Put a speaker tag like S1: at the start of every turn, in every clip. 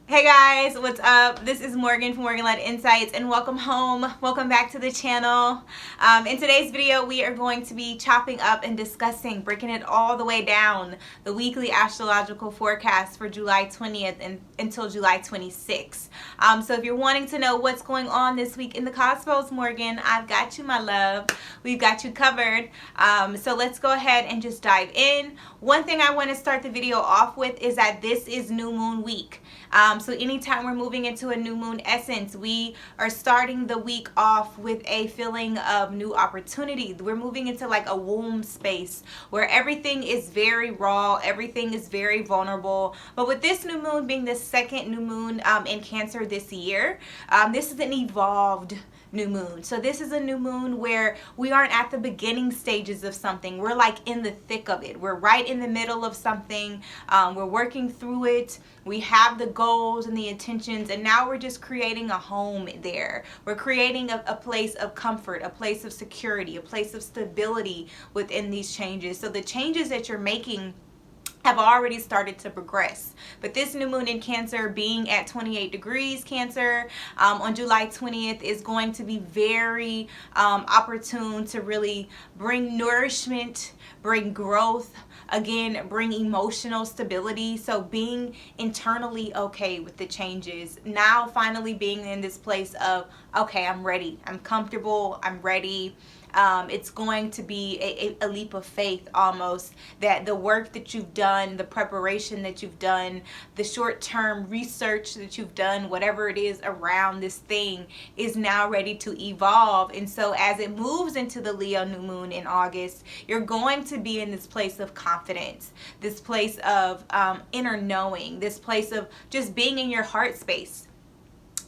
S1: Hey guys, what's up? This is Morgan from MorganLett Insights, and welcome home. Welcome back to the channel. In today's video, we are going to be chopping up and discussing, breaking it all the way down, the weekly astrological forecast for July 20th until July 26th. So if you're wanting to know what's going on this week in the cosmos, Morgan, I've got you, my love. We've got you covered. So let's go ahead and just dive in. One thing I want to start the video off with is that this is new moon week. So anytime we're moving into a new moon essence, we are starting the week off with a feeling of new opportunity. We're moving into like a womb space where everything is very raw, everything is very vulnerable. But with this new moon being the second new moon in Cancer this year, this is an evolved new moon. So this is a new moon where we aren't at the beginning stages of something. We're like in the thick of it. We're right in the middle of something. We're working through it. We have the goals and the intentions, and now we're just creating a home there. We're creating a place of comfort, a place of security, a place of stability within these changes. So the changes that you're making have already started to progress. But this new moon in Cancer being at 28 degrees Cancer on July 20th is going to be very opportune to really bring nourishment, bring growth, again, bring emotional stability. So being internally okay with the changes, now finally being in this place of, okay, I'm ready, I'm comfortable, I'm ready. It's going to be a leap of faith almost, that the work that you've done, the preparation that you've done, the short-term research that you've done, whatever it is around this thing is now ready to evolve. And so as it moves into the Leo new moon in August, you're going to be in this place of confidence, this place of inner knowing, this place of just being in your heart space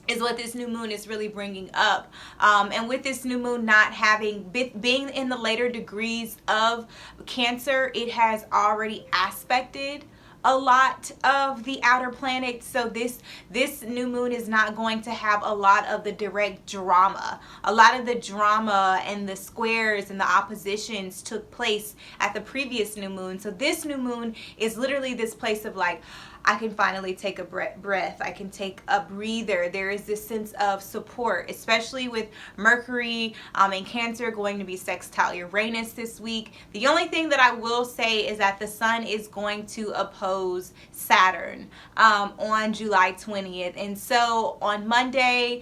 S1: is what this new moon is really bringing up. And with this new moon not having being in the later degrees of Cancer, it has already aspected a lot of the outer planets. So this new moon is not going to have a lot of the direct drama. A lot of the drama and the squares and the oppositions took place at the previous new moon. So this new moon is literally this place of like, I can finally take a breath. I can take a breather. There is this sense of support, especially with Mercury in Cancer going to be sextile Uranus this week. The only thing that I will say is that the Sun is going to oppose Saturn on July 20th. And so on Monday,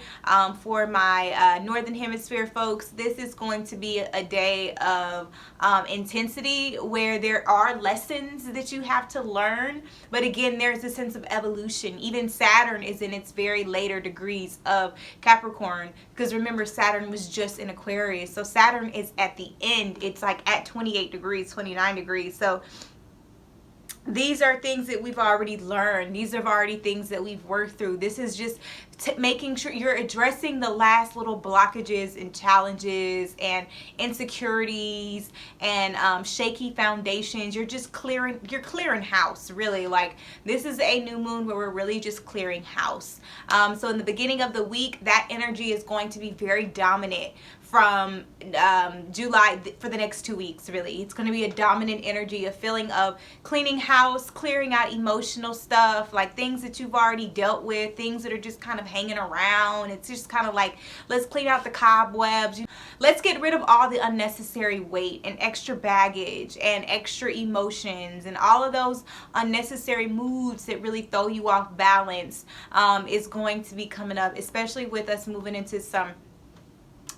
S1: for my Northern Hemisphere folks, this is going to be a day of intensity where there are lessons that you have to learn. But again, there's a sense of evolution. Even Saturn is in its very later degrees of Capricorn, because remember, Saturn was just in Aquarius. So Saturn is at the end. It's like at 28 degrees, 29 degrees. So these are things that we've already learned. These are already things that we've worked through. This is just making sure you're addressing the last little blockages and challenges and insecurities and shaky foundations. You're just clearing house, really. Like, this is a new moon where we're really just clearing house. So in the beginning of the week, that energy is going to be very dominant from July for the next 2 weeks. Really, it's going to be a dominant energy, a feeling of cleaning house, clearing out emotional stuff, like things that you've already dealt with, things that are just kind of hanging around. It's just kind of like, let's clean out the cobwebs. Let's get rid of all the unnecessary weight and extra baggage and extra emotions and all of those unnecessary moods that really throw you off balance is going to be coming up, especially with us moving into some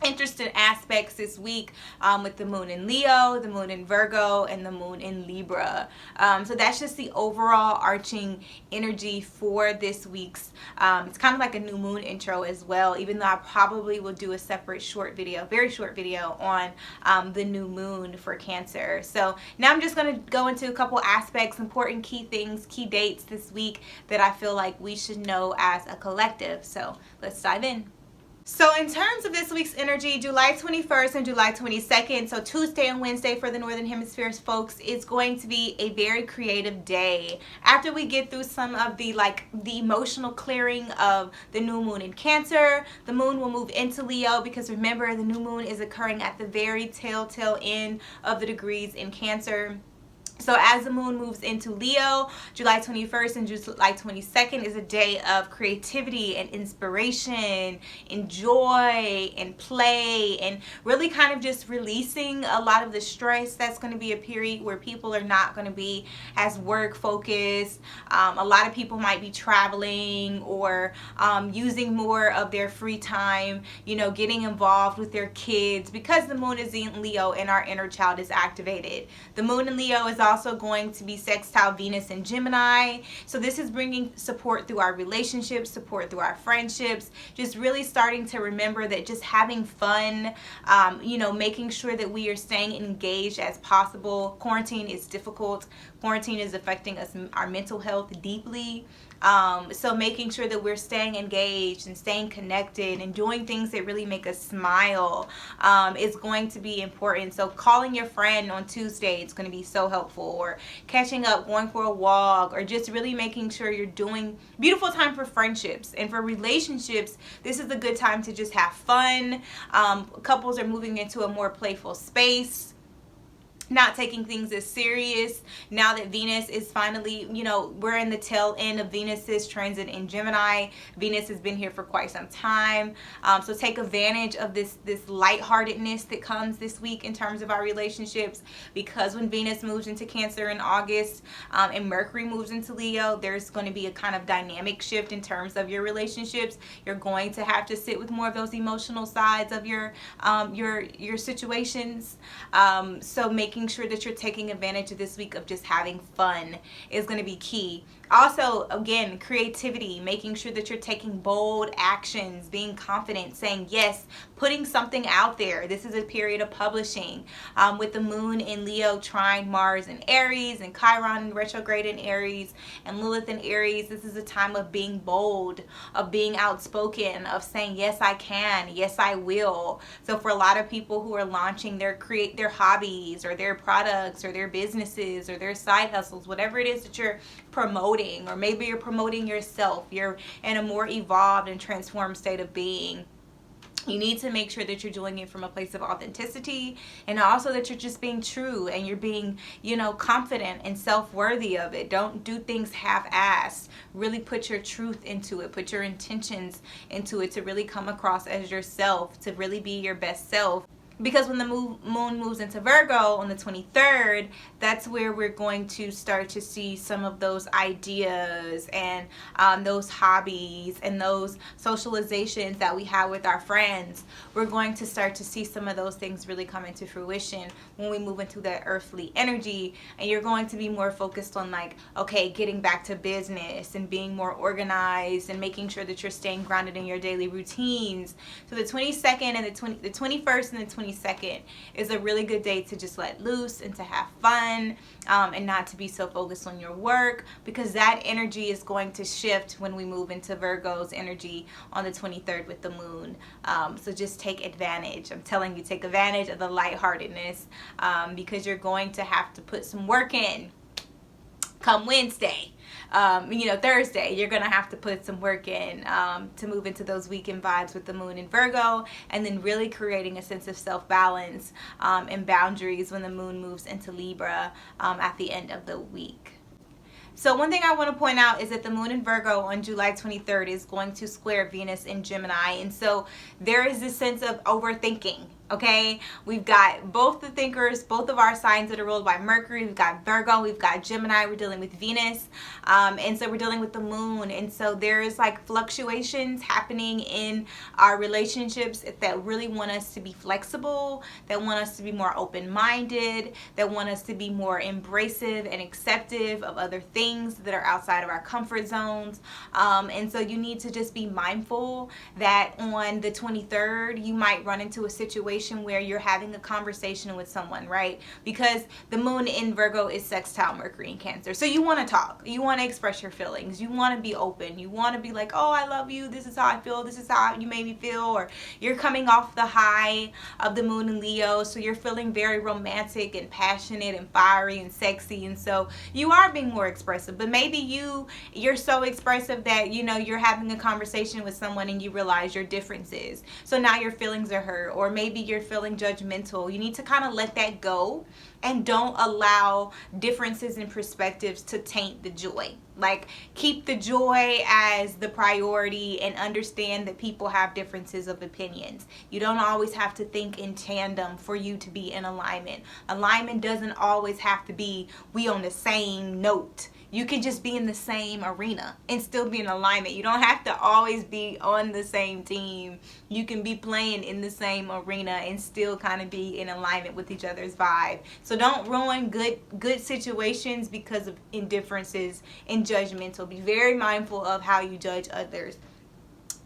S1: interesting aspects this week with the moon in Leo, the moon in Virgo, and the moon in Libra. So that's just the overall arching energy for this week's. It's kind of like a new moon intro as well, even though I probably will do a separate short video, very short video on the new moon for Cancer. So now I'm just going to go into a couple aspects, important key things, key dates this week that I feel like we should know as a collective. So let's dive in. So in terms of this week's energy, July 21st and July 22nd, so Tuesday and Wednesday for the Northern Hemisphere's folks, is going to be a very creative day. After we get through some of the emotional clearing of the new moon in Cancer, the moon will move into Leo, because remember, the new moon is occurring at the very tail end of the degrees in Cancer. So as the moon moves into Leo, July 21st and July 22nd is a day of creativity and inspiration and joy and play, and really kind of just releasing a lot of the stress. That's going to be a period where people are not going to be as work focused. A lot of people might be traveling or using more of their free time, getting involved with their kids, because the moon is in Leo and our inner child is activated. The moon in Leo is also going to be sextile Venus and Gemini. So this is bringing support through our relationships, support through our friendships, just really starting to remember that just having fun, making sure that we are staying engaged as possible. Quarantine is difficult. Quarantine is affecting us, our mental health deeply. So making sure that we're staying engaged and staying connected and doing things that really make us smile is going to be important. So calling your friend on Tuesday, it's going to be so helpful, or catching up, going for a walk, or just really making sure you're doing beautiful time for friendships. And for relationships, this is a good time to just have fun. Couples are moving into a more playful space, not taking things as serious now that Venus is finally, we're in the tail end of Venus's transit in Gemini. Venus has been here for quite some time. So take advantage of this lightheartedness that comes this week in terms of our relationships, because when Venus moves into Cancer in August and Mercury moves into Leo, there's going to be a kind of dynamic shift in terms of your relationships. You're going to have to sit with more of those emotional sides of your situations. So making sure that you're taking advantage of this week of just having fun is going to be key. Also, again, creativity, making sure that you're taking bold actions, being confident, saying yes, putting something out there. This is a period of publishing. With the moon in Leo trine Mars in Aries, and Chiron in retrograde in Aries, and Lilith in Aries, this is a time of being bold, of being outspoken, of saying yes I can, yes I will. So for a lot of people who are launching their hobbies or their products or their businesses or their side hustles, whatever it is that you're promoting, or maybe you're promoting yourself, you're in a more evolved and transformed state of being, you need to make sure that you're doing it from a place of authenticity, and also that you're just being true and you're being, confident and self-worthy of it. Don't do things half-assed. Really put your truth into it, put your intentions into it to really come across as yourself, to really be your best self. Because when the moon moves into Virgo on the 23rd, that's where we're going to start to see some of those ideas and those hobbies and those socializations that we have with our friends. We're going to start to see some of those things really come into fruition when we move into that earthly energy. And you're going to be more focused on, like, okay, getting back to business and being more organized and making sure that you're staying grounded in your daily routines. So the 22nd and the 21st and the 22nd is a really good day to just let loose and to have fun, and not to be so focused on your work, because that energy is going to shift when we move into Virgo's energy on the 23rd with the moon. So just take advantage. I'm telling you, take advantage of the lightheartedness, because you're going to have to put some work in come Wednesday. Thursday, you're going to have to put some work in to move into those weekend vibes with the moon in Virgo, and then really creating a sense of self-balance and boundaries when the moon moves into Libra at the end of the week. So one thing I want to point out is that the moon in Virgo on July 23rd is going to square Venus in Gemini. And so there is this sense of overthinking. Okay, we've got both the thinkers, both of our signs that are ruled by Mercury. We've got Virgo, we've got Gemini, we're dealing with Venus, and so we're dealing with the moon. And so there's like fluctuations happening in our relationships that really want us to be flexible, that want us to be more open-minded, that want us to be more embracive and acceptive of other things that are outside of our comfort zones. And so you need to just be mindful that on the 23rd, you might run into a situation where you're having a conversation with someone, right? Because the moon in Virgo is sextile Mercury in Cancer. So you want to talk, you want to express your feelings, you want to be open, you want to be like, oh, I love you, this is how I feel, this is how you made me feel. Or you're coming off the high of the moon in Leo, so you're feeling very romantic and passionate and fiery and sexy, and so you are being more expressive. But maybe you're so expressive that you're having a conversation with someone and you realize your differences, so now your feelings are hurt. Or maybe you're feeling judgmental. You need to kind of let that go and don't allow differences in perspectives to taint the joy. Like, keep the joy as the priority and understand that people have differences of opinions. You don't always have to think in tandem for you to be in alignment. Alignment doesn't always have to be we on the same note. You can just be in the same arena and still be in alignment. You don't have to always be on the same team. You can be playing in the same arena and still kind of be in alignment with each other's vibe. So don't ruin good situations because of indifferences and judgmental. Be very mindful of how you judge others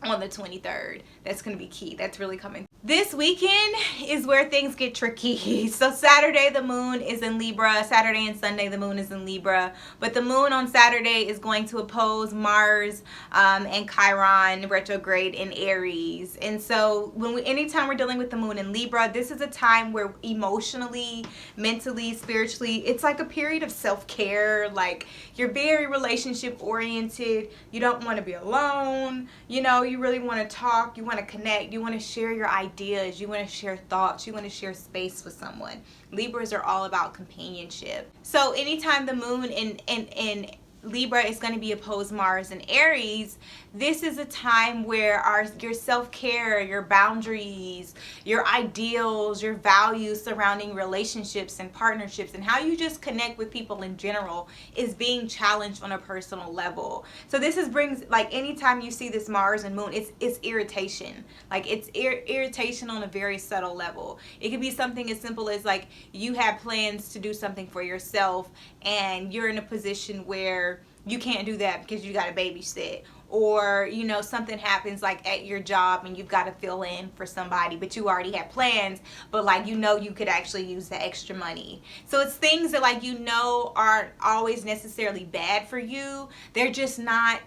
S1: on the 23rd. That's going to be key. That's really coming. This weekend is where things get tricky. So Saturday the moon is in Libra. Saturday and Sunday the moon is in Libra. But the moon on Saturday is going to oppose Mars and Chiron retrograde in Aries. And so anytime we're dealing with the moon in Libra, this is a time where emotionally, mentally, spiritually, it's like a period of self-care. Like, you're very relationship oriented. You don't want to be alone. You know, you really want to talk. You want to connect. You want to share your ideas. You want to share thoughts. You want to share space with someone. Libras are all about companionship. So anytime the moon in Libra is going to be opposed Mars and Aries, this is a time where your self-care, your boundaries, your ideals, your values surrounding relationships and partnerships and how you just connect with people in general is being challenged on a personal level. So this brings, like, anytime you see this Mars and moon, it's irritation. Like, it's irritation on a very subtle level. It could be something as simple as, like, you have plans to do something for yourself and you're in a position where you can't do that because you got to babysit. Or, you know, something happens like at your job and you've got to fill in for somebody, but you already have plans, but like, you know, you could actually use the extra money. So it's things that, like, you know, aren't always necessarily bad for you. They're just not,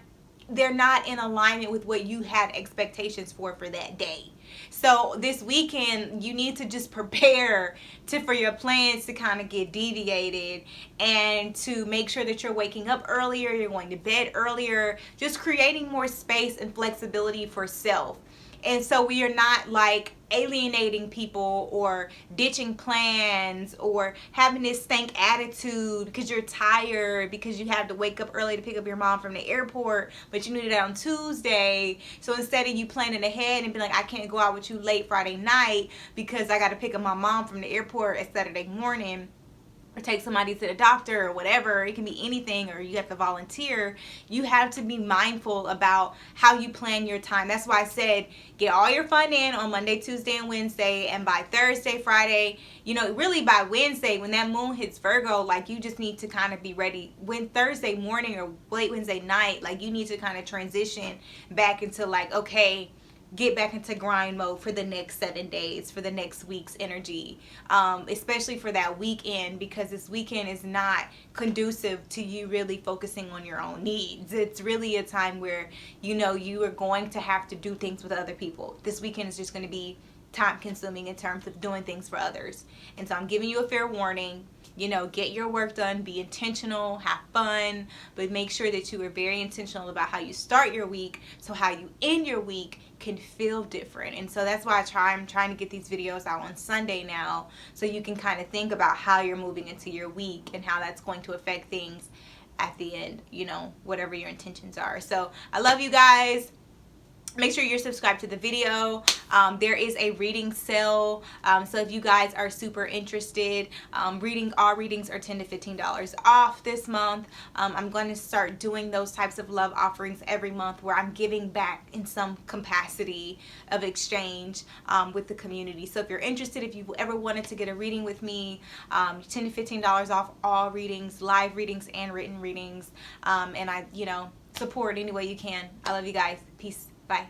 S1: they're not in alignment with what you had expectations for that day. So this weekend, you need to just prepare for your plans to kind of get deviated and to make sure that you're waking up earlier, you're going to bed earlier, just creating more space and flexibility for self. And so we are not like alienating people or ditching plans or having this stank attitude because you're tired, because you had to wake up early to pick up your mom from the airport, but you needed it on Tuesday. So instead of you planning ahead and be like, I can't go out with you late Friday night because I got to pick up my mom from the airport at Saturday morning, or take somebody to the doctor or whatever, it can be anything, or you have to volunteer. You have to be mindful about how you plan your time. That's why I said get all your fun in on Monday, Tuesday, and Wednesday, and by Thursday, Friday, you know, really by Wednesday, when that moon hits Virgo, like, you just need to kind of be ready. When Thursday morning or late Wednesday night, like, you need to kind of transition back into, like, okay, get back into grind mode for the next 7 days, for the next week's energy, especially for that weekend, because this weekend is not conducive to you really focusing on your own needs. It's really a time where, you know, you are going to have to do things with other people. This weekend is just going to be time consuming in terms of doing things for others. And so I'm giving you a fair warning. You know, get your work done, be intentional, have fun, but make sure that you are very intentional about how you start your week, so how you end your week can feel different. And so that's why I'm trying to get these videos out on Sunday now, so you can kind of think about how you're moving into your week and how that's going to affect things at the end, you know, whatever your intentions are. So I love you guys. Make sure you're subscribed to the video. There is a reading sale, so if you guys are super interested, all readings are $10 to $15 off this month. I'm going to start doing those types of love offerings every month, where I'm giving back in some capacity of exchange with the community. So if you're interested, if you ever wanted to get a reading with me, $10 to $15 off all readings, live readings and written readings, and I, you know, support any way you can. I love you guys. Peace. Bye.